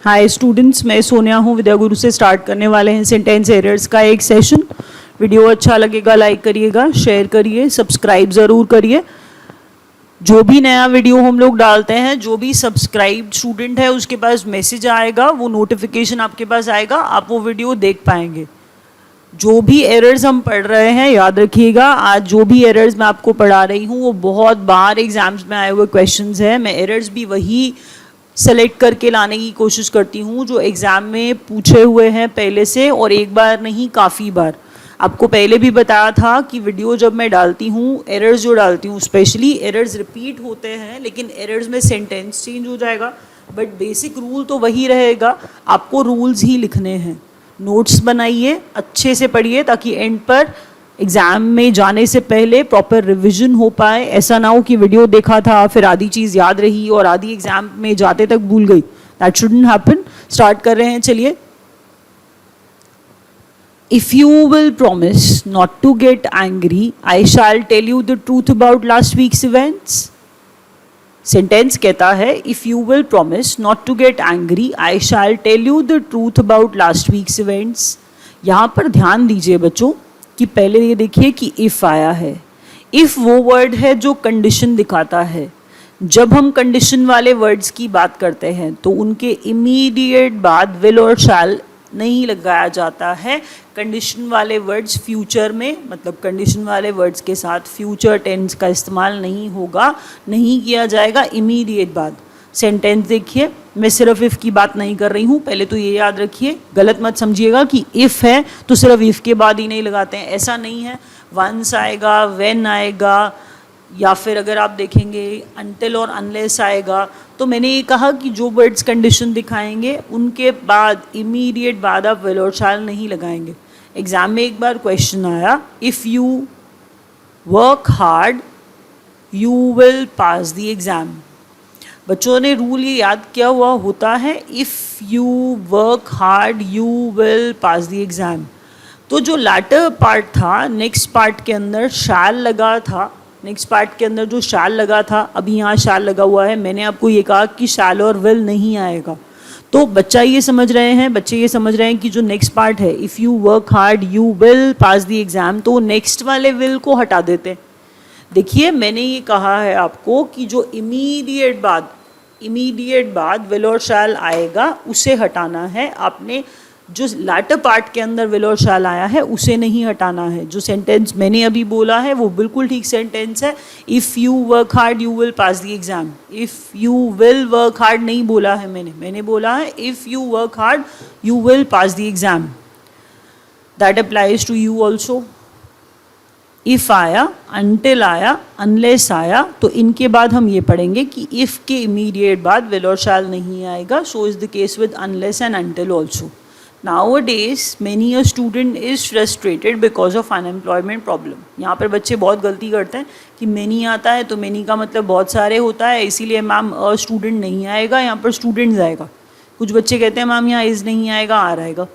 Hi students, मैं सोनिया हूँ। विद्या गुरु से स्टार्ट करने वाले हैं सेंटेंस एरर्स का एक सेशन। वीडियो अच्छा लगेगा लाइक करिएगा, शेयर करिए, सब्सक्राइब ज़रूर करिए। जो भी नया वीडियो हम लोग डालते हैं, जो भी सब्सक्राइब स्टूडेंट है उसके पास मैसेज आएगा, वो नोटिफिकेशन आपके पास आएगा, आप वो वीडियो देख पाएंगे। जो भी एरर्स हम पढ़ रहे हैं याद रखिएगा, आज जो भी एरर्स मैं आपको पढ़ा रही हूँ वो बहुत बार एग्जाम्स में आए हुए क्वेश्चंस हैं। मैं एरर्स भी वही सेलेक्ट करके लाने की कोशिश करती हूँ जो एग्ज़ाम में पूछे हुए हैं पहले से, और एक बार नहीं काफ़ी बार। आपको पहले भी बताया था कि वीडियो जब मैं डालती हूँ, एरर्स जो डालती हूँ, स्पेशली एरर्स रिपीट होते हैं, लेकिन एरर्स में सेंटेंस चेंज हो जाएगा, बट बेसिक रूल तो वही रहेगा। आपको रूल्स ही लिखने हैं। नोट्स बनाइए, अच्छे से पढ़िए, ताकि एंड पर एग्ज़ाम में जाने से पहले प्रॉपर रिवीजन हो पाए। ऐसा ना हो कि वीडियो देखा था फिर आधी चीज़ याद रही और आधी एग्ज़ाम में जाते तक भूल गई। That shouldn't happen. स्टार्ट कर रहे हैं, चलिए। If you will promise not to get angry, I shall tell you the truth about last week's events. Sentence कहता है, if you will promise not to get angry, I shall tell you the truth about last week's events. यहाँ पर ध्यान दीजिए बच्चों कि पहले ये देखिए कि इफ़ आया है। इफ़ वो वर्ड है जो कंडीशन दिखाता है। जब हम कंडीशन वाले वर्ड्स की बात करते हैं तो उनके इमीडिएट बाद विल और शैल नहीं लगाया जाता है। कंडीशन वाले वर्ड्स फ्यूचर में, मतलब कंडीशन वाले वर्ड्स के साथ फ्यूचर टेंस का इस्तेमाल नहीं होगा, नहीं किया जाएगा इमीडिएट बाद। सेंटेंस देखिए, मैं सिर्फ इफ़ की बात नहीं कर रही हूँ, पहले तो ये याद रखिए, गलत मत समझिएगा कि इफ़ है तो सिर्फ इफ़ के बाद ही नहीं लगाते हैं, ऐसा नहीं है। वंस आएगा, व्हेन आएगा, या फिर अगर आप देखेंगे अनटिल और अनलेस आएगा। तो मैंने ये कहा कि जो वर्ड्स कंडीशन दिखाएंगे उनके बाद इमीडिएट बाद आप विल और शैल नहीं लगाएंगे। एग्ज़ाम में एक बार क्वेश्चन आया, if you work hard you will pass the exam. बच्चों ने रूल ये याद किया हुआ होता है, if you work hard you will pass the exam. तो जो लैटर पार्ट था, नेक्स्ट पार्ट के अंदर शैल लगा था, नेक्स्ट पार्ट के अंदर जो शैल लगा था, अभी यहाँ शैल लगा हुआ है। मैंने आपको ये कहा कि शैल और विल नहीं आएगा। तो बच्चे ये समझ रहे हैं कि जो नेक्स्ट पार्ट है, if you work hard you will pass the exam, तो नेक्स्ट वाले विल को हटा देते हैं। देखिए, मैंने ये कहा है आपको कि जो इमीडिएट बाद विल और शैल आएगा उसे हटाना है आपने। जो लैटर पार्ट के अंदर विल और शैल आया है उसे नहीं हटाना है। जो सेंटेंस मैंने अभी बोला है वो बिल्कुल ठीक सेंटेंस है। If you work hard you will pass the exam. If you will work hard नहीं बोला है मैंने बोला है if you work hard you will pass the exam. That applies to you also. If आया, अनटिल आया, unless आया, तो इनके बाद हम ये पढ़ेंगे कि इफ़ के इमीडिएट बाद विल और शैल नहीं आएगा। So is the case with unless and until also. Nowadays, many a student is frustrated because of unemployment problem. यहाँ पर बच्चे बहुत गलती करते हैं कि many आता है तो many का मतलब बहुत सारे होता है, इसीलिए मैम a student नहीं आएगा, यहाँ पर students आएगा। कुछ बच्चे कहते हैं मैम यहाँ is नहीं आएगा, आ रहेगा।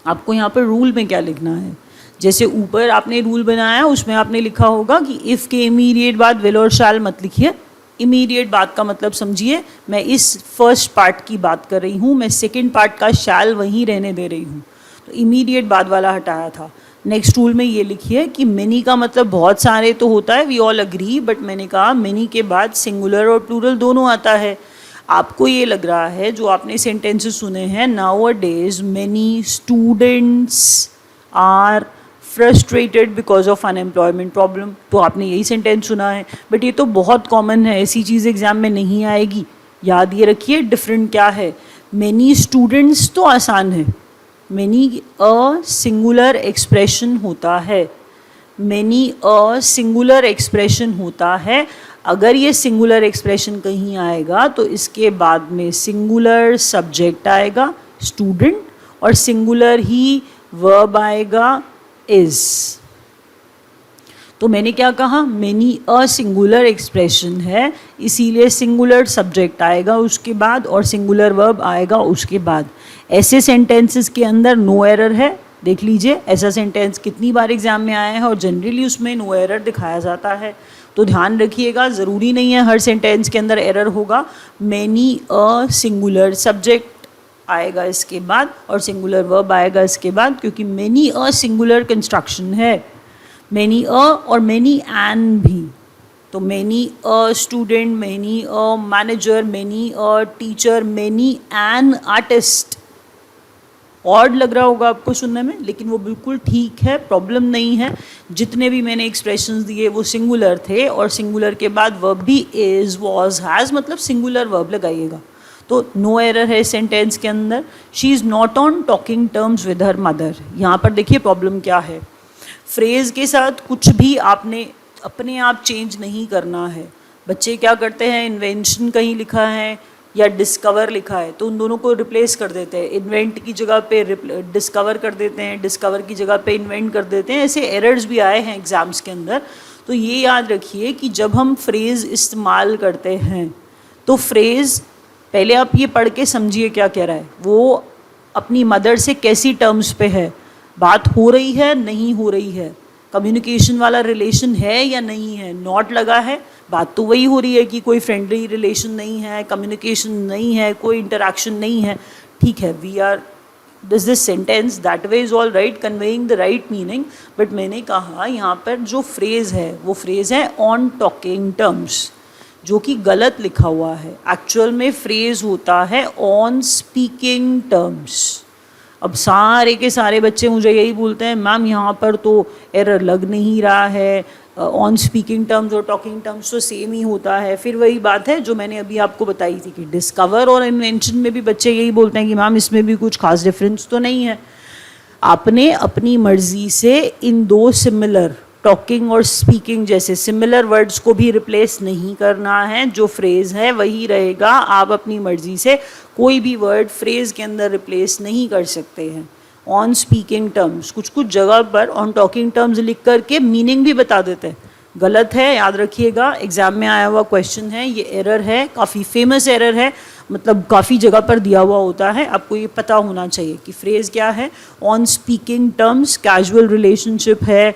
आपको यहाँ पर रूल में क्या लिखना है, जैसे ऊपर आपने रूल बनाया उसमें आपने लिखा होगा कि इफ़ के इमीडिएट बाद विल और शैल मत लिखिए। इमीडिएट बात का मतलब समझिए, मैं इस फर्स्ट पार्ट की बात कर रही हूँ, मैं सेकंड पार्ट का शैल वहीं रहने दे रही हूँ। तो इमीडिएट बाद वाला हटाया था। नेक्स्ट रूल में ये लिखिए कि मेनी का मतलब बहुत सारे तो होता है, वी ऑल अग्री, बट मैंने कहा मेनी के बाद सिंगुलर और प्लूरल दोनों आता है। आपको ये लग रहा है जो आपने सेंटेंसेस सुने हैं, nowadays many students are frustrated because of unemployment problem, तो आपने यही सेंटेंस सुना है, बट ये तो बहुत कॉमन है, ऐसी चीज़ एग्जाम में नहीं आएगी। याद ये रखिए डिफरेंट क्या है। मेनी स्टूडेंट्स तो आसान है, मेनी अ सिंगुलर एक्सप्रेशन होता है, मेनी अ सिंगुलर एक्सप्रेशन होता है। अगर ये सिंगुलर एक्सप्रेशन कहीं आएगा तो इसके बाद में सिंगुलर सब्जेक्ट आएगा स्टूडेंट, और सिंगुलर ही वर्ब आएगा इज। तो मैंने क्या कहा, मेनी अ सिंगुलर एक्सप्रेशन है, इसीलिए सिंगुलर सब्जेक्ट आएगा उसके बाद और सिंगुलर वर्ब आएगा उसके बाद। ऐसे सेंटेंसेस के अंदर नो एरर है। देख लीजिए ऐसा सेंटेंस कितनी बार एग्जाम में आया है और जनरली उसमें नो एरर दिखाया जाता है। तो ध्यान रखिएगा, ज़रूरी नहीं है हर सेंटेंस के अंदर एरर होगा। मैनी अ सिंगुलर सब्जेक्ट आएगा इसके बाद और सिंगुलर वर्ब आएगा इसके बाद, क्योंकि मैनी अ सिंगुलर कंस्ट्रक्शन है। मैनी अ और मैनी एन भी, तो many a student, many a manager, many a teacher, many an artist. Odd लग रहा होगा आपको सुनने में, लेकिन वो बिल्कुल ठीक है, प्रॉब्लम नहीं है। जितने भी मैंने एक्सप्रेशंस दिए वो सिंगुलर थे, और सिंगुलर के बाद वर्ब भी इज, वॉज, हैज़, मतलब सिंगुलर वर्ब लगाइएगा। तो नो एरर है सेंटेंस के अंदर। She is not on talking terms with her mother. यहाँ पर देखिए प्रॉब्लम क्या है, फ्रेज़ के साथ कुछ भी आपने अपने आप चेंज नहीं करना है। बच्चे क्या करते हैं, इन्वेंशन कहीं लिखा है या डिस्कवर लिखा है तो उन दोनों को रिप्लेस कर देते हैं। इन्वेंट की जगह पे डिस्कवर कर देते हैं, डिस्कवर की जगह पे इन्वेंट कर देते हैं। ऐसे एरर्स भी आए हैं एग्ज़ाम्स के अंदर। तो ये याद रखिए कि जब हम फ्रेज़ इस्तेमाल करते हैं तो फ्रेज़ पहले आप ये पढ़ के समझिए क्या कह रहा है। वो अपनी मदर से कैसी टर्म्स पे है, बात हो रही है नहीं हो रही है, कम्युनिकेशन वाला रिलेशन है या नहीं है। नॉट लगा है, बात तो वही हो रही है कि कोई फ्रेंडली रिलेशन नहीं है, कम्युनिकेशन नहीं है, कोई इंटरेक्शन नहीं है। ठीक है, we are this sentence that way is all right, conveying the right meaning. But मैंने कहा यहाँ पर जो फ्रेज़ है वो फ्रेज़ है ऑन टॉकिंग टर्म्स, जो कि गलत लिखा हुआ है। एक्चुअल में फ्रेज़ होता है ऑन स्पीकिंग टर्म्स। अब सारे के सारे बच्चे मुझे यही बोलते हैं, मैम यहाँ पर तो एरर लग नहीं रहा है, ऑन स्पीकिंग टर्म्स और टॉकिंग टर्म्स तो सेम ही होता है। फिर वही बात है जो मैंने अभी आपको बताई थी कि डिस्कवर और इन्वेंशन में भी बच्चे यही बोलते हैं कि मैम इसमें भी कुछ खास डिफरेंस तो नहीं है। आपने अपनी मर्जी से इन दो सिमिलर, टॉकिंग और स्पीकिंग जैसे सिमिलर वर्ड्स को भी रिप्लेस नहीं करना है। जो फ्रेज़ है वही रहेगा। आप अपनी मर्जी से कोई भी वर्ड फ्रेज़ के अंदर रिप्लेस नहीं कर सकते हैं। ऑन स्पीकिंग टर्म्स, कुछ कुछ जगह पर ऑन टॉकिंग टर्म्स लिख करके मीनिंग भी बता देते हैं, गलत है, याद रखिएगा। एग्जाम में आया हुआ क्वेश्चन है, ये एरर है, काफ़ी फेमस एरर है, मतलब काफ़ी जगह पर दिया हुआ होता है। आपको ये पता होना चाहिए कि फ्रेज़ क्या है। On speaking terms casual relationship है,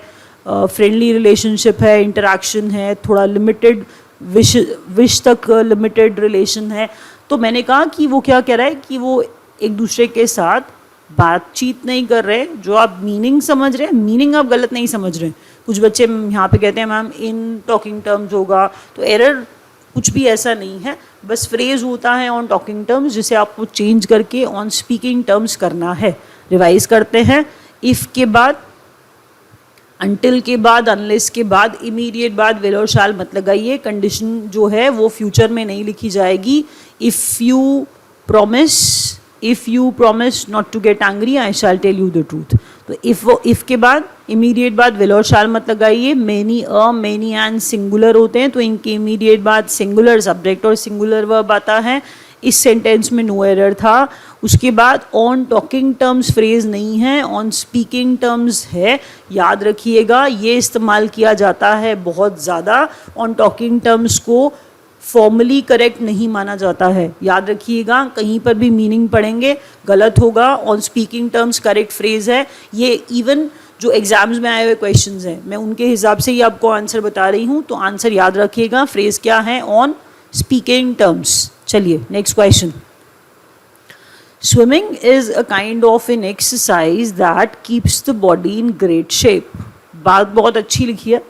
फ्रेंडली रिलेशनशिप है, इंटरेक्शन है, थोड़ा लिमिटेड विश तक लिमिटेड रिलेशन है। तो मैंने कहा कि वो क्या कह रहा है कि वो एक दूसरे के साथ बातचीत नहीं कर रहे। जो आप मीनिंग समझ रहे हैं, मीनिंग आप गलत नहीं समझ रहे हैं। कुछ बच्चे यहाँ पे कहते हैं मैम इन टॉकिंग टर्म्स होगा, तो एरर कुछ भी ऐसा नहीं है, बस फ्रेज़ होता है ऑन टॉकिंग टर्म्स, जिसे आपको चेंज करके ऑन स्पीकिंग टर्म्स करना है। रिवाइज करते हैं, इफ़ के बाद, अनटिल के बाद, अनलेस के बाद, इमीडिएट बाद विल और शाल मत लगाइए। कंडीशन जो है वो फ्यूचर में नहीं लिखी जाएगी। If you promise not to get angry I shall tell you the truth. तो इफ़ के बाद इमीडिएट बाद विल और शाल मत लगाइए। Many a, many an singular होते हैं तो इनके इमीडिएट बाद सिंगुलर सब्जेक्ट और सिंगुलर वर्ब आता है। इस सेंटेंस में नो एरर था। उसके बाद ऑन टॉकिंग टर्म्स फ्रेज़ नहीं है, ऑन स्पीकिंग टर्म्स है। याद रखिएगा ये इस्तेमाल किया जाता है बहुत ज़्यादा। ऑन टॉकिंग टर्म्स को फॉर्मली करेक्ट नहीं माना जाता है, याद रखिएगा। कहीं पर भी मीनिंग पढ़ेंगे गलत होगा। On speaking terms correct phrase है। ये इवन जो एग्जाम्स में आए हुए क्वेश्चंस हैं मैं उनके हिसाब से ही आपको आंसर बता रही हूँ, तो आंसर याद रखिएगा। फ्रेज़ क्या है, ऑन स्पीकिंग टर्म्स। चलिए next question. Swimming is a kind of an exercise that keeps the body in great shape. बात बहुत अच्छी लिखी है।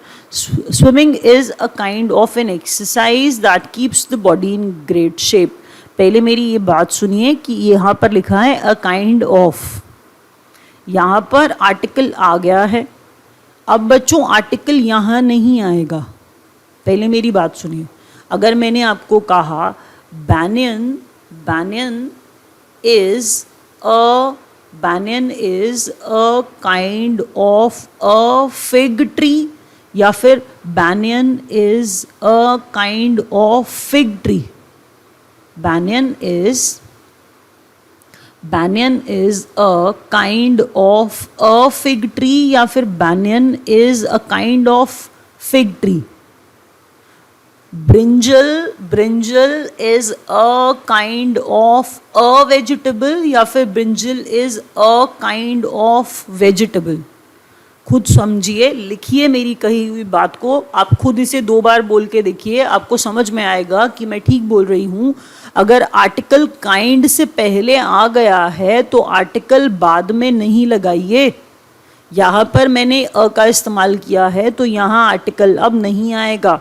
Swimming is a kind of an exercise that keeps the body in great shape. पहले मेरी ये बात सुनिए कि यहाँ पर लिखा है a kind of, यहाँ पर आर्टिकल आ गया है। अब बच्चों आर्टिकल यहाँ नहीं आएगा। पहले मेरी बात सुनिए। अगर मैंने आपको कहा banyan is a kind of a fig tree, या फिर banyan is a kind of fig tree. banyan is a kind of a fig tree, या फिर banyan is a kind of fig tree. brinjal is a kind of a vegetable, या फिर brinjal is a kind of vegetable. खुद समझिए, लिखिए मेरी कही हुई बात को, आप खुद इसे 2 बार बोल के देखिए, आपको समझ में आएगा कि मैं ठीक बोल रही हूँ। अगर आर्टिकल काइंड से पहले आ गया है तो आर्टिकल बाद में नहीं लगाइए। यहाँ पर मैंने अ का इस्तेमाल किया है तो यहाँ आर्टिकल अब नहीं आएगा।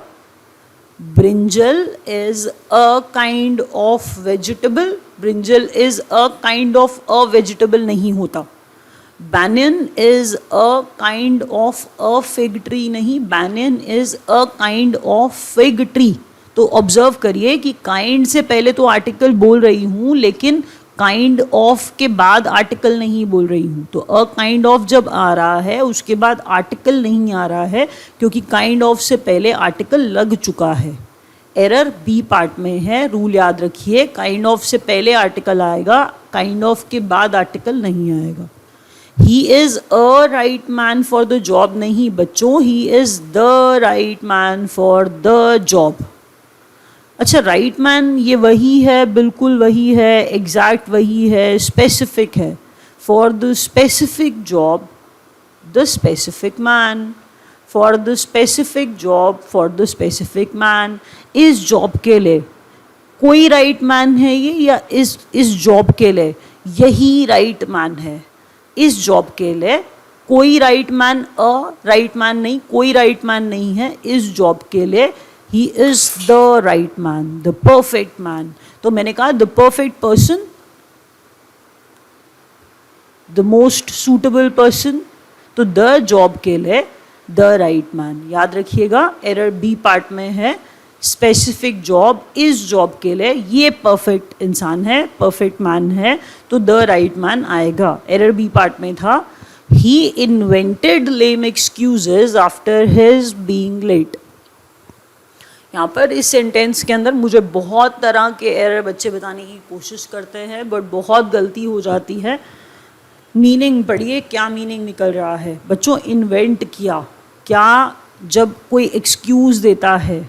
Brinjal is a kind of vegetable, brinjal is a kind of a vegetable नहीं होता। Banyan is a kind of a fig tree नहीं, banyan is a kind of fig tree। तो ऑब्जर्व करिए कि काइंड से पहले तो आर्टिकल बोल रही हूँ लेकिन काइंड ऑफ के बाद आर्टिकल नहीं बोल रही हूँ। तो अ काइंड ऑफ जब आ रहा है उसके बाद आर्टिकल नहीं आ रहा है क्योंकि काइंड ऑफ से पहले आर्टिकल लग चुका है। एरर बी पार्ट में है, रूल याद रखिए, काइंड ऑफ से पहले आर्टिकल आएगा, काइंड ऑफ के बाद आर्टिकल नहीं आएगा। He is a right man for the job नहीं बच्चों, he is the right man for the job। अच्छा, right man ये वही है, बिल्कुल वही है, exact वही है, specific है। For the specific job, the specific man, for the specific job, for the specific man। इस job के लिए कोई right man है ये या इस job के लिए यही right man है? इस जॉब के लिए कोई राइट मैन, अ राइट मैन नहीं, कोई राइट मैन नहीं है इस जॉब के लिए। ही is the right man, the perfect man. तो मैंने कहा the perfect person, the most suitable person, तो द जॉब के लिए द राइट मैन। याद रखिएगा, एरर बी पार्ट में है, स्पेसिफिक जॉब, इस जॉब के लिए ये परफेक्ट इंसान है, परफेक्ट मैन है, तो द राइट मैन आएगा। एरर बी पार्ट में था ही invented lame excuses after his being late. यहाँ पर इस सेंटेंस के अंदर मुझे बहुत तरह के एरर बच्चे बताने की कोशिश करते हैं बट बहुत गलती हो जाती है। मीनिंग पढ़िए, क्या मीनिंग निकल रहा है बच्चों। इन्वेंट किया, क्या जब कोई एक्सक्यूज़ देता है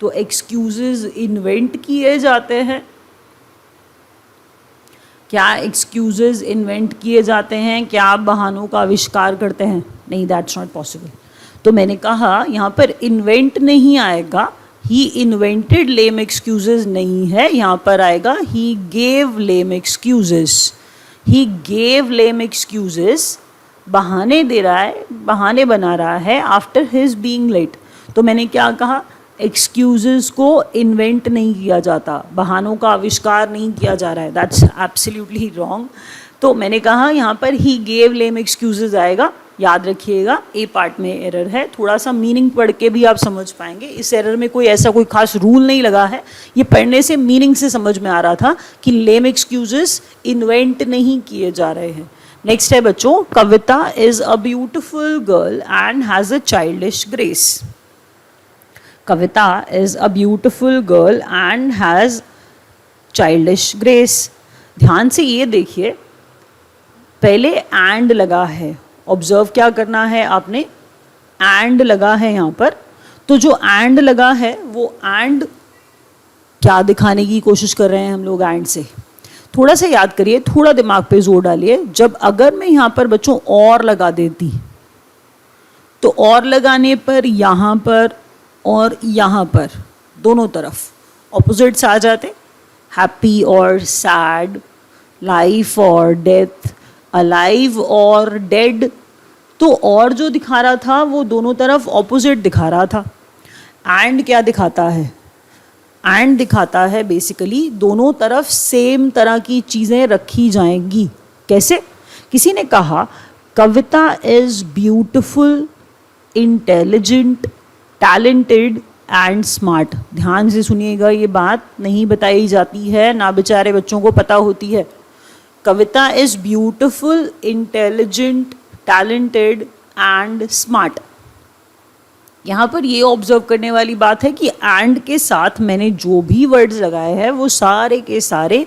तो एक्सक्यूजेज इन्वेंट किए जाते हैं? क्या एक्सक्यूजेज इन्वेंट किए जाते हैं? क्या आप बहानों का आविष्कार करते हैं? नहीं, दैट्स नॉट पॉसिबल। तो मैंने कहा यहाँ पर इन्वेंट नहीं आएगा, ही इन्वेंटेड लेम एक्सक्यूजेज नहीं है, यहाँ पर आएगा ही गेव लेम एक्सक्यूजेस। ही गेव लेम एक्सक्यूजेस, बहाने दे रहा है, बहाने बना रहा है आफ्टर हिज बीइंग लेट। तो मैंने क्या कहा, एक्सक्यूजेस को इन्वेंट नहीं किया जाता, बहानों का आविष्कार नहीं किया जा रहा है, दैट्स एब्सोल्युटली रॉन्ग। तो मैंने कहा यहाँ पर ही गेव लेम एक्सक्यूजेस आएगा। याद रखिएगा, ए पार्ट में एरर है, थोड़ा सा मीनिंग पढ़ के भी आप समझ पाएंगे। इस एरर में कोई ऐसा कोई खास रूल नहीं लगा है, ये पढ़ने से मीनिंग से समझ में आ रहा था कि लेम एक्सक्यूजेस इन्वेंट नहीं किए जा रहे हैं। नेक्स्ट है बच्चों, Kavita is a beautiful girl and has a childish grace. Kavita is a beautiful girl and has childish grace। ध्यान से ये देखिए, पहले and लगा है, ऑब्जर्व क्या करना है आपने, and लगा है यहाँ पर। तो जो and लगा है वो and क्या दिखाने की कोशिश कर रहे हैं हम लोग and से? थोड़ा सा याद करिए, थोड़ा दिमाग पे जोर डालिए। जब अगर मैं यहाँ पर बच्चों और लगा देती तो और लगाने पर यहाँ पर और यहाँ पर दोनों तरफ ऑपोजिट्स आ जाते, हैप्पी और सैड, लाइफ और डेथ, अलाइव और डेड। तो और जो दिखा रहा था वो दोनों तरफ ऑपोजिट दिखा रहा था। एंड क्या दिखाता है? एंड दिखाता है बेसिकली दोनों तरफ सेम तरह की चीज़ें रखी जाएंगी। कैसे? किसी ने कहा Kavita is beautiful, intelligent, talented and smart. ध्यान से सुनिएगा, ये बात नहीं बताई जाती है, ना बेचारे बच्चों को पता होती है। Kavita is beautiful, intelligent, talented and smart. यहाँ पर ये ऑब्जर्व करने वाली बात है कि एंड के साथ मैंने जो भी वर्ड्स लगाए हैं वो सारे के सारे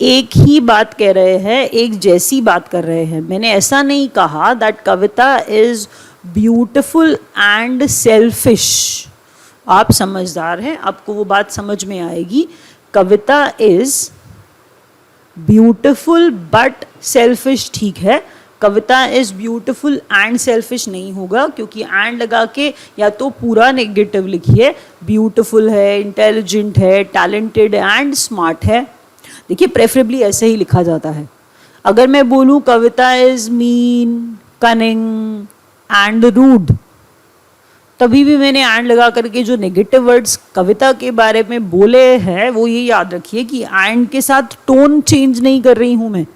एक ही बात कह रहे हैं, एक जैसी बात कर रहे हैं। मैंने ऐसा नहीं कहा that Kavita is beautiful and selfish. आप समझदार हैं, आपको वो बात समझ में आएगी। कविता इज़ ब्यूटिफुल बट सेल्फिश ठीक है, कविता इज ब्यूटिफुल एंड सेल्फिश नहीं होगा, क्योंकि एंड लगा के या तो पूरा नेगेटिव लिखिए, ब्यूटिफुल है, इंटेलिजेंट है, टैलेंटेड एंड स्मार्ट है। देखिए प्रेफरेबली ऐसे ही लिखा जाता है। अगर मैं बोलूँ Kavita is mean, cunning and rude, तभी भी मैंने एंड लगा करके जो नेगेटिव वर्ड्स कविता के बारे में बोले हैं वो ये याद रखिए कि एंड के साथ टोन चेंज नहीं कर रही हूँ मैं।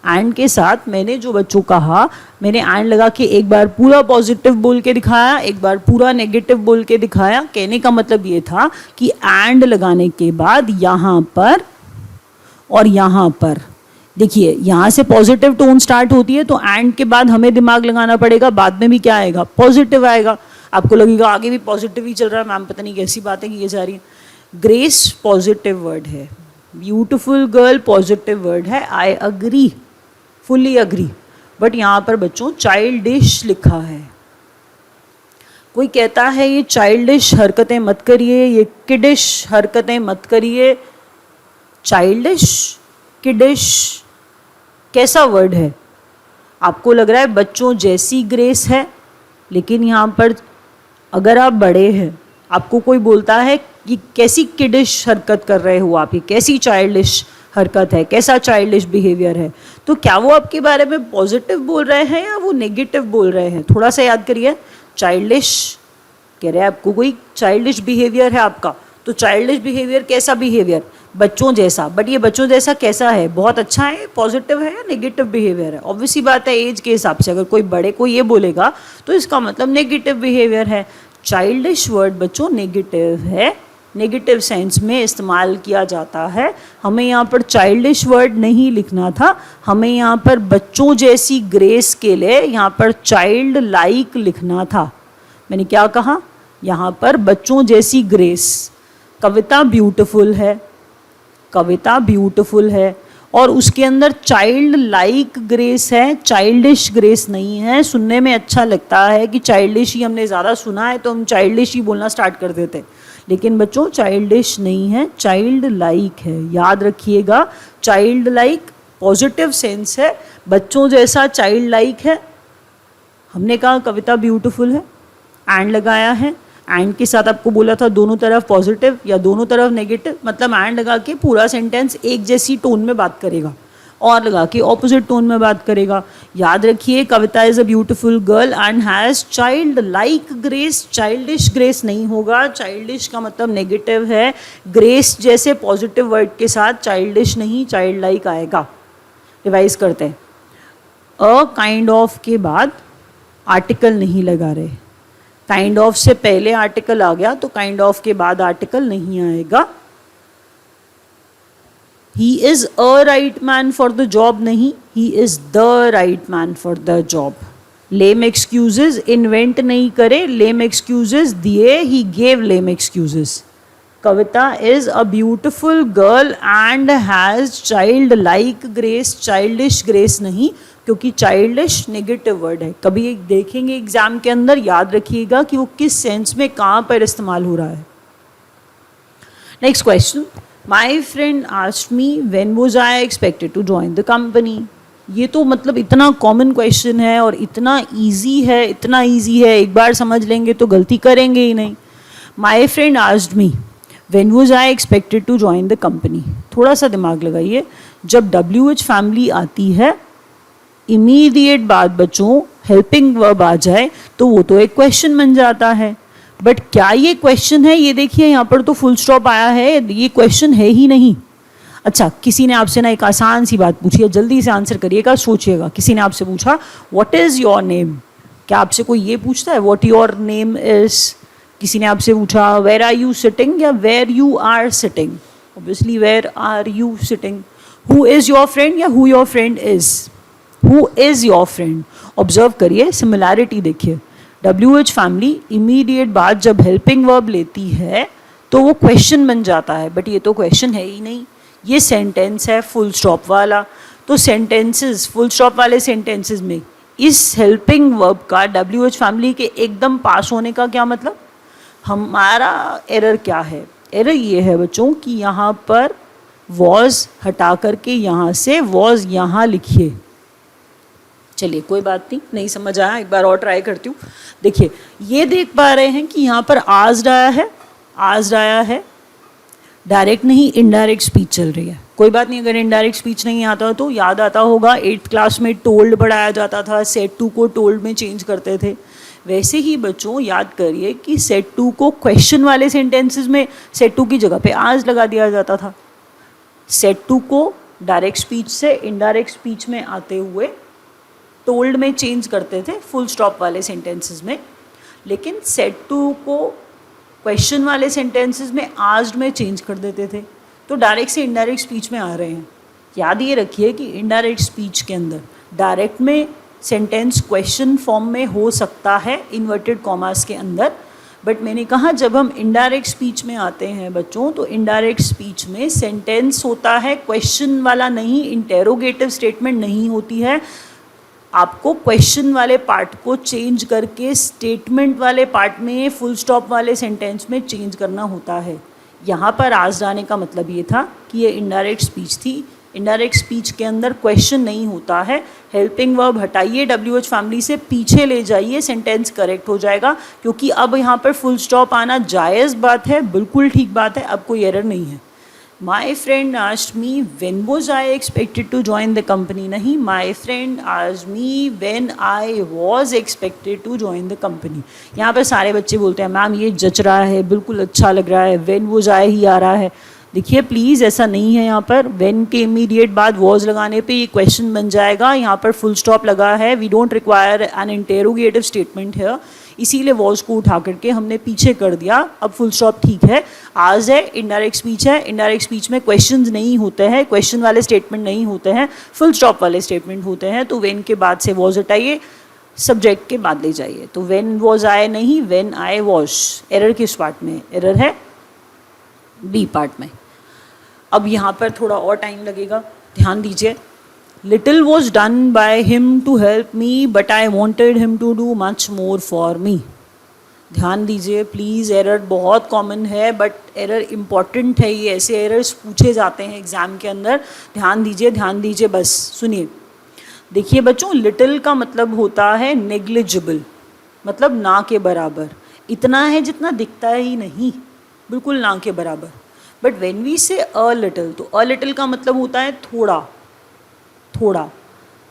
एंड के साथ मैंने जो बच्चों कहा, मैंने एंड लगा के एक बार पूरा पॉजिटिव बोल के दिखाया, एक बार पूरा नेगेटिव बोल के दिखाया। कहने का मतलब ये था कि एंड लगाने के बाद यहाँ पर और यहाँ पर देखिए, यहाँ से पॉजिटिव टोन स्टार्ट होती है तो एंड के बाद हमें दिमाग लगाना पड़ेगा, बाद में भी क्या आएगा, पॉजिटिव आएगा। आपको लगेगा आगे भी पॉजिटिव ही चल रहा है, मैम पता नहीं कैसी बातें की जा रही हैं। ग्रेस पॉजिटिव वर्ड है, ब्यूटिफुल गर्ल पॉजिटिव वर्ड है, I agree, fully agree. But यहाँ पर बच्चों चाइल्डिश लिखा है। कोई कहता है ये चाइल्डिश हरकतें मत करिए, ये किडिश हरकतें मत करिए। चाइल्डिश, किडिश कैसा वर्ड है? आपको लग रहा है बच्चों जैसी ग्रेस है, लेकिन यहाँ पर अगर आप बड़े हैं, आपको कोई बोलता है कि कैसी किडिश हरकत कर रहे हो आप, ये कैसी चाइल्डिश हरकत है, कैसा चाइल्डिश बिहेवियर है, तो क्या वो आपके बारे में पॉजिटिव बोल रहे हैं या वो नेगेटिव बोल रहे हैं? थोड़ा सा याद करिए। चाइल्डिश कह रहे हैं आपको कोई चाइल्डिश बिहेवियर है आपका, तो चाइल्डिश बिहेवियर कैसा बिहेवियर? बच्चों जैसा। बट ये बच्चों जैसा कैसा है? बहुत अच्छा है, पॉजिटिव है या नेगेटिव बिहेवियर है? ऑब्वियसली बात है एज के हिसाब से अगर कोई बड़े को ये बोलेगा तो इसका मतलब नेगेटिव बिहेवियर है। चाइल्डिश वर्ड बच्चों नेगेटिव है, नेगेटिव सेंस में इस्तेमाल किया जाता है। हमें यहाँ पर चाइल्डिश वर्ड नहीं लिखना था, हमें यहाँ पर बच्चों जैसी ग्रेस के लिए यहाँ पर चाइल्ड लाइक लिखना था। मैंने क्या कहा? यहाँ पर बच्चों जैसी ग्रेस। कविता ब्यूटीफुल है, कविता ब्यूटीफुल है और उसके अंदर चाइल्ड लाइक ग्रेस है, चाइल्डिश ग्रेस नहीं है। सुनने में अच्छा लगता है कि चाइल्डिश ही हमने ज़्यादा सुना है तो हम चाइल्डिश ही बोलना स्टार्ट कर देते, लेकिन बच्चों चाइल्डिश नहीं है, चाइल्ड लाइक है। याद रखिएगा, चाइल्ड लाइक पॉजिटिव सेंस है, बच्चों जैसा चाइल्ड लाइक है। हमने कहा कविता ब्यूटीफुल है, एंड लगाया है, एंड के साथ आपको बोला था दोनों तरफ पॉजिटिव या दोनों तरफ नेगेटिव, मतलब एंड लगा के पूरा सेंटेंस एक जैसी टोन में बात करेगा और लगा के ऑपोजिट टोन में बात करेगा। याद रखिए Kavita is a beautiful girl and has child like grace, childish grace नहीं होगा, चाइल्डिश का मतलब नेगेटिव है, ग्रेस जैसे पॉजिटिव वर्ड के साथ चाइल्डिश नहीं चाइल्ड लाइक आएगा। रिवाइज करते हैं। अ काइंड ऑफ के बाद आर्टिकल नहीं लगा रहे, काइंड ऑफ से पहले आर्टिकल आ गया तो काइंड ऑफ के बाद आर्टिकल नहीं आएगा। He is a right man for the job नहीं, he is the right man for the job. Lame excuses invent नहीं करे, लेम एक्सक्यूजेस दिए, he gave lame excuses. Kavita is a beautiful girl and has child like grace, childish grace नहीं, क्योंकि childish negative word है। कभी देखेंगे exam के अंदर, याद रखिएगा कि वो किस सेंस में कहाँ पर इस्तेमाल हो रहा है। Next question, my friend asked me when was I expected to join the company. ये तो मतलब इतना कॉमन क्वेश्चन है और इतना ईजी है, इतना ईजी है, एक बार समझ लेंगे तो गलती करेंगे ही नहीं। My friend asked me when was I expected to join the company. थोड़ा सा दिमाग लगाइए, जब WH फैमिली आती है, इमीडिएट बाद बच्चों हेल्पिंग वर्ब आ जाए तो वो तो एक क्वेश्चन बन जाता है। बट क्या ये क्वेश्चन है? ये देखिए यहाँ पर तो फुल स्टॉप आया है, ये क्वेश्चन है ही नहीं। अच्छा, किसी ने आपसे ना एक आसान सी बात पूछी है, जल्दी से आंसर करिएगा, सोचिएगा। किसी ने आपसे पूछा व्हाट इज़ योर नेम, क्या आपसे कोई ये पूछता है व्हाट योर नेम इज? किसी ने आपसे पूछा वेयर आर यू सिटिंग या where you are sitting? Obviously where are you sitting. Who is your friend या who your friend is? Who is your friend. Observe करिए, सिमिलैरिटी देखिए। WH family immediate बाद जब हेल्पिंग वर्ब लेती है तो वो क्वेश्चन बन जाता है, बट ये तो क्वेश्चन है ही नहीं, ये सेंटेंस है फुल स्टॉप वाला। तो सेंटेंसेस, फुल स्टॉप वाले सेंटेंसेस में इस हेल्पिंग वर्ब का WH फैमिली के एकदम पास होने का क्या मतलब? हमारा एरर क्या है? एरर ये है बच्चों कि यहाँ पर वॉज हटा करके यहाँ से वॉज यहाँ लिखिए। चलिए कोई बात नहीं, नहीं समझ आया, एक बार और ट्राई करती हूँ। देखिए ये देख पा रहे हैं कि यहाँ पर आस्क्ड आया है, आस्क्ड आया है, डायरेक्ट नहीं इनडायरेक्ट स्पीच चल रही है। कोई बात नहीं, अगर इनडायरेक्ट स्पीच नहीं आता तो याद आता होगा 8th क्लास में टोल्ड पढ़ाया जाता था, सेट टू को टोल्ड में चेंज करते थे। वैसे ही बच्चों याद करिए कि सेट टू को क्वेश्चन वाले सेंटेंसेस में सेट टू की जगह पे आज लगा दिया जाता था। सेट टू को डायरेक्ट स्पीच से इनडायरेक्ट स्पीच में आते हुए टोल्ड में चेंज करते थे फुल स्टॉप वाले सेंटेंसेस में, लेकिन सेट टू को क्वेश्चन वाले सेंटेंसेस में आस्क्ड में चेंज कर देते थे। तो डायरेक्ट से इनडायरेक्ट स्पीच में आ रहे हैं। याद ये रखिए कि इनडायरेक्ट स्पीच के अंदर डायरेक्ट में सेंटेंस क्वेश्चन फॉर्म में हो सकता है इन्वर्टेड कॉमास के अंदर, बट मैंने कहा जब हम इनडायरेक्ट स्पीच में आते हैं बच्चों तो इनडायरेक्ट स्पीच में सेंटेंस होता है क्वेश्चन वाला नहीं, इंटेरोगेटिव स्टेटमेंट नहीं होती है। आपको क्वेश्चन वाले पार्ट को चेंज करके स्टेटमेंट वाले पार्ट में फुल स्टॉप वाले सेंटेंस में चेंज करना होता है। यहाँ पर आस्क्ड आने का मतलब ये था कि ये इनडायरेक्ट स्पीच थी। इनडायरेक्ट स्पीच के अंदर क्वेश्चन नहीं होता है। हेल्पिंग वर्ब हटाइए, WH फैमिली से पीछे ले जाइए, सेंटेंस करेक्ट हो जाएगा, क्योंकि अब यहाँ पर फुल स्टॉप आना जायज़ बात है, बिल्कुल ठीक बात है, अब कोई एरर नहीं है। My friend asked me when was I expected to join the company, नहीं, my friend asked me when I was expected to join the company. यहाँ पर सारे बच्चे बोलते हैं मैम ये जच रहा है, बिल्कुल अच्छा लग रहा है, व्हेन वाज आई ही आ रहा है। देखिए प्लीज़ ऐसा नहीं है, यहाँ पर व्हेन के इमीडिएट बाद वॉज लगाने पे ये क्वेश्चन बन जाएगा। यहाँ पर फुल स्टॉप लगा है, we don't require an interrogative statement है, इसीलिए वॉज को उठा करके हमने पीछे कर दिया। अब फुल स्टॉप ठीक है, आज है, इनडायरेक्ट स्पीच है, इनडायरेक्ट स्पीच में क्वेश्चंस नहीं होते हैं, क्वेश्चन वाले स्टेटमेंट नहीं होते हैं, फुल स्टॉप वाले स्टेटमेंट होते हैं। तो व्हेन के बाद से वॉज हटाइए, सब्जेक्ट के बाद ले जाइए। तो व्हेन वॉज आई नहीं, व्हेन आई वॉज। एरर किस पार्ट में? एरर है बी पार्ट में। अब यहाँ पर थोड़ा और टाइम लगेगा, ध्यान दीजिए। Little was done by him to help me but I wanted him to do much more for me. ध्यान दीजिए प्लीज़, एरर बहुत कॉमन है बट एरर इम्पॉर्टेंट है। ये ऐसे एरर्स पूछे जाते हैं एग्ज़ाम के अंदर। ध्यान दीजिए, ध्यान दीजिए, बस सुनिए। देखिए बच्चों, लिटिल का मतलब होता है नेग्लिजिबल, मतलब ना के बराबर, इतना है जितना दिखता ही नहीं, बिल्कुल ना के बराबर। बट व्हेन वी से अ लिटिल, तो अ लिटिल का मतलब होता है थोड़ा, थोड़ा,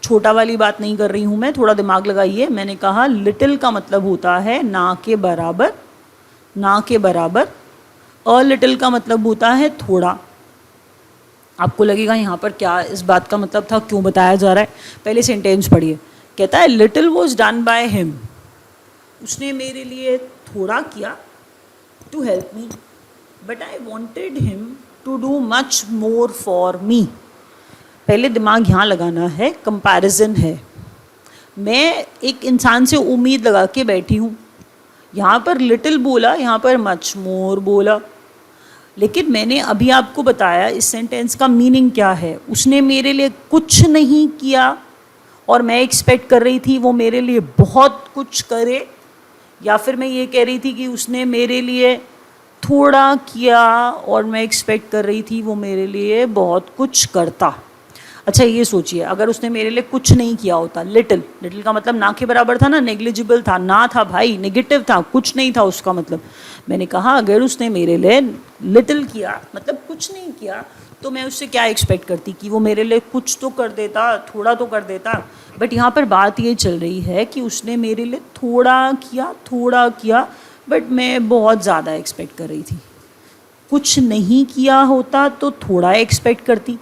छोटा वाली बात नहीं कर रही हूँ मैं, थोड़ा दिमाग लगाइए। मैंने कहा लिटिल का मतलब होता है ना के बराबर, ना के बराबर। अ लिटिल का मतलब होता है थोड़ा। आपको लगेगा यहाँ पर क्या इस बात का मतलब था, क्यों बताया जा रहा है? पहले सेंटेंस पढ़िए। कहता है little was done by him, उसने मेरे लिए थोड़ा किया, to help me, but I wanted him to do much more for me. पहले दिमाग यहाँ लगाना है, कंपैरिजन है। मैं एक इंसान से उम्मीद लगा के बैठी हूँ, यहाँ पर लिटिल बोला, यहाँ पर मच मोर बोला, लेकिन मैंने अभी आपको बताया इस सेंटेंस का मीनिंग क्या है। उसने मेरे लिए कुछ नहीं किया और मैं एक्सपेक्ट कर रही थी वो मेरे लिए बहुत कुछ करे, या फिर मैं ये कह रही थी कि उसने मेरे लिए थोड़ा किया और मैं एक्सपेक्ट कर रही थी वो मेरे लिए बहुत कुछ करता। अच्छा ये सोचिए, अगर उसने मेरे लिए कुछ नहीं किया होता, लिटिल, लिटिल का मतलब ना के बराबर था ना, नेग्लिजिबल था, ना था भाई, नेगेटिव था, कुछ नहीं था उसका मतलब। मैंने कहा अगर उसने मेरे लिए लिटिल किया, मतलब कुछ नहीं किया, तो मैं उससे क्या एक्सपेक्ट करती कि वो मेरे लिए कुछ तो कर देता, थोड़ा तो कर देता। बट यहाँ पर बात ये चल रही है कि उसने मेरे लिए थोड़ा किया, थोड़ा किया, बट मैं बहुत ज़्यादा एक्सपेक्ट कर रही थी। कुछ नहीं किया होता तो थोड़ा एक्सपेक्ट करती,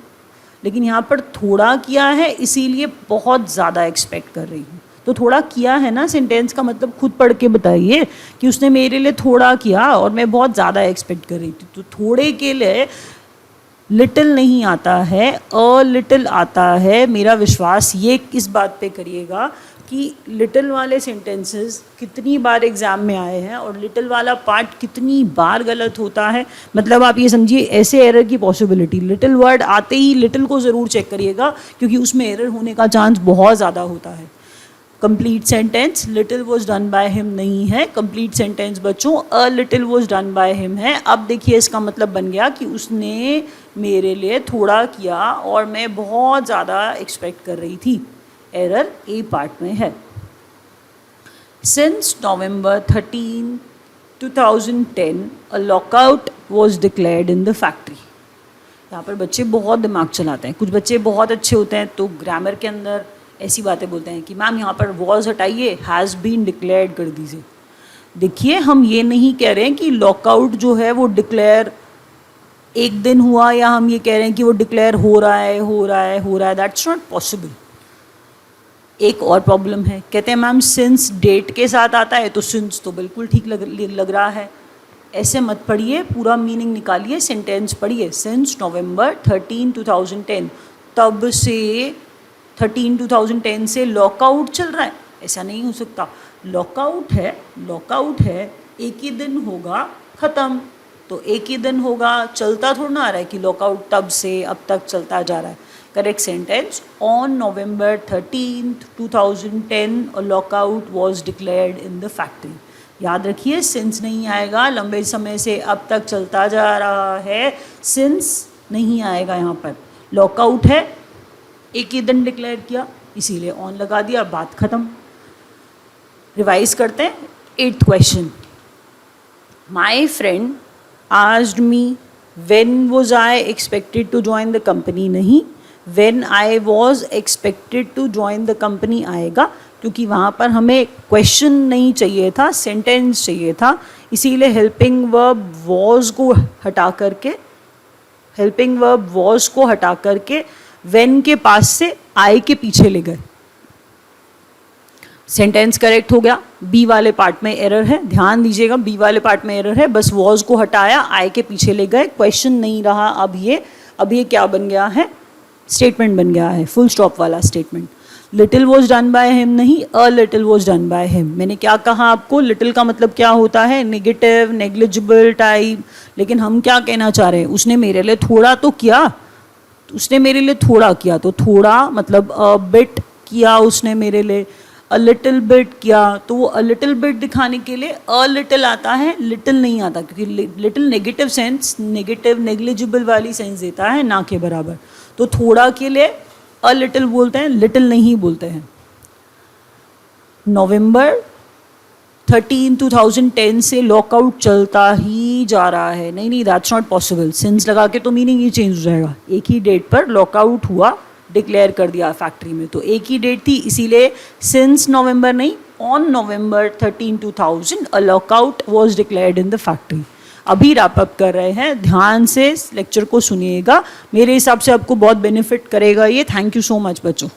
लेकिन यहाँ पर थोड़ा किया है इसीलिए बहुत ज़्यादा एक्सपेक्ट कर रही हूँ। तो थोड़ा किया है ना, सेंटेंस का मतलब खुद पढ़ के बताइए कि उसने मेरे लिए थोड़ा किया और मैं बहुत ज़्यादा एक्सपेक्ट कर रही थी। तो थोड़े के लिए लिटिल नहीं आता है, अ लिटिल आता है। मेरा विश्वास ये इस बात पे करिएगा कि लिटिल वाले सेंटेंसेस कितनी बार एग्ज़ाम में आए हैं और लिटिल वाला पार्ट कितनी बार गलत होता है। मतलब आप ये समझिए ऐसे एरर की पॉसिबिलिटी, लिटिल वर्ड आते ही लिटिल को ज़रूर चेक करिएगा क्योंकि उसमें एरर होने का चांस बहुत ज़्यादा होता है। Complete sentence little was done by him नहीं है, कंप्लीट सेंटेंस बच्चों अ little was done by him है। अब देखिए इसका मतलब बन गया कि उसने मेरे लिए थोड़ा किया और मैं बहुत ज़्यादा एक्सपेक्ट कर रही थी। एरर ए पार्ट में है। Since November 13, 2010 a lockout was declared in the factory. यहाँ पर बच्चे बहुत दिमाग चलाते हैं। कुछ बच्चे बहुत अच्छे होते हैं तो ग्रामर के अंदर ऐसी बातें बोलते हैं कि मैम यहाँ पर वॉज हटाइए, हैज़ बीन डिक्लेयर्ड कर दीजिए। देखिए, हम ये नहीं कह रहे हैं कि लॉकआउट जो है वो डिक्लेयर एक दिन हुआ, या हम ये कह रहे हैं कि वो डिक्लेयर हो रहा है। That's not possible. एक और प्रॉब्लम है, कहते हैं मैम सिंस डेट के साथ आता है, तो सिंस तो बिल्कुल ठीक लग रहा है। ऐसे मत पढ़िए, पूरा मीनिंग निकालिए, सेंटेंस पढ़िए। सिंस नवंबर 13, 2010, तब से 13, 2010 से लॉकआउट चल रहा है, ऐसा नहीं हो सकता। लॉकआउट है, एक ही दिन होगा ख़त्म, तो एक ही दिन होगा, चलता थोड़ा ना आ रहा है कि लॉकआउट तब से अब तक चलता जा रहा है। Correct sentence, on November 13, 2010 a lockout was declared in the factory. याद रखिए, सिंस नहीं आएगा, लंबे समय से अब तक चलता जा रहा है, सिंस नहीं आएगा यहाँ पर। लॉकआउट है, एक ही दिन डिक्लेयर किया, इसीलिए ऑन लगा दिया, बात ख़त्म। रिवाइज करते हैं। 8th question, my friend asked me when was I expected to join the company. नहीं, when I was expected to join the company आएगा, क्योंकि वहाँ पर हमें क्वेश्चन नहीं चाहिए था, सेंटेंस चाहिए था। इसीलिए हेल्पिंग वर्ब वॉज को हटा करके व्हेन के पास से आई के पीछे ले गए। सेंटेंस करेक्ट हो गया। बी वाले पार्ट में एरर है, ध्यान दीजिएगा, बी वाले पार्ट में एरर है। बस वॉज को हटाया, आई के पीछे ले गए, क्वेश्चन नहीं रहा। अब ये क्या बन गया है, स्टेटमेंट बन गया है, फुल स्टॉप वाला statement. Little was done by him नहीं, a little was done by him. मैंने क्या कहा आपको, लिटिल का मतलब क्या होता है, नेगेटिव, नेग्लिजिबल टाइप। लेकिन हम क्या कहना चाह रहे हैं, उसने मेरे लिए थोड़ा तो किया, तो थोड़ा मतलब अ बिट किया उसने मेरे लिए, अ लिटिल बिट किया, तो वो अ लिटिल बिट दिखाने के लिए अ लिटिल आता है, लिटिल नहीं आता, क्योंकि little negative sense, negative negligible वाली सेंस देता है, ना के बराबर। तो थोड़ा के लिए अ लिटिल बोलते हैं, लिटिल नहीं बोलते हैं। नवंबर 13, 2010 से लॉकआउट चलता ही जा रहा है। नहीं, दैट्स नॉट पॉसिबल। सिंस लगा के तो मीनिंग ही चेंज हो जाएगा। एक ही डेट पर लॉकआउट हुआ, डिक्लेयर कर दिया फैक्ट्री में, तो एक ही डेट थी, इसीलिए सिंस नवंबर नहीं, on November 13, 2000 a lockout was declared in the factory. अभी रैप अप कर रहे हैं, ध्यान से लेक्चर को सुनिएगा, मेरे हिसाब से आपको बहुत बेनिफिट करेगा ये। थैंक यू सो मच बच्चों।